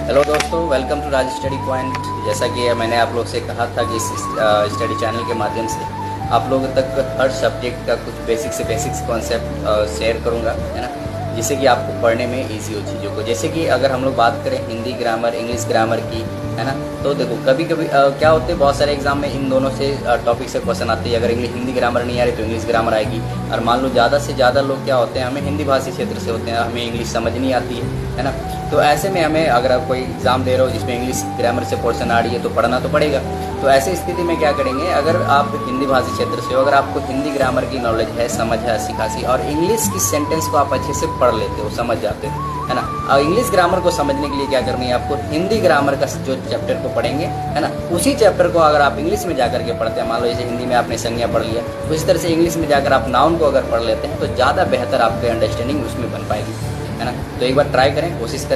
Hello दोस्तों, welcome to Raj study point. जैसा कि मैंने आप लोग से कहा था कि इस स्टडी चैनल के माध्यम से आप लोगों तक हर सब्जेक्ट का कुछ बेसिक से बेसिक्स कॉन्सेप्ट शेयर करूंगा, है ना, जिससे कि आपको पढ़ने में इजी हो चीज़ों को। जैसे कि अगर हम लोग बात करें हिंदी ग्रामर, इंग्लिश ग्रामर की, है ना, तो देखो कभी कभी क्या होते हैं, बहुत सारे एग्जाम में इन दोनों से टॉपिक से क्वेश्चन आते हैं। अगर हिंदी ग्रामर नहीं आ रही तो इंग्लिश ग्रामर आएगी। और मान लो ज़्यादा से ज़्यादा लोग क्या होते हैं, हमें हिंदी भाषी क्षेत्र से होते हैं, हमें इंग्लिश समझ नहीं आती है ना। तो ऐसे में हमें, अगर आप कोई एग्ज़ाम दे रहे हो जिसमें इंग्लिश ग्रामर से पोर्शन आ रही है तो पढ़ना तो पड़ेगा। तो ऐसी स्थिति में क्या करेंगे, अगर आप हिंदी भाषी क्षेत्र से हो, अगर आपको हिंदी ग्रामर की नॉलेज है, समझ है अच्छी खासी, और इंग्लिश की सेंटेंस को आप अच्छे से पढ़ लेते हो, समझ जाते हो, है ना। और इंग्लिश ग्रामर को समझने के लिए क्या करनी है, आपको हिंदी ग्रामर का जो चैप्टर को पढ़ेंगे, है ना, उसी चैप्टर को अगर आप इंग्लिश में जाकर के पढ़ते हैं, मान लो जैसे हिंदी में आपने संज्ञा पढ़ लिया, उसी तरह से इंग्लिश में जाकर आप नाउन को अगर पढ़ लेते हैं तो ज़्यादा बेहतर आपकी अंडरस्टैंडिंग उसमें बन पाएगी, है ना। तो एक बार ट्राई करें, कोशिश करें।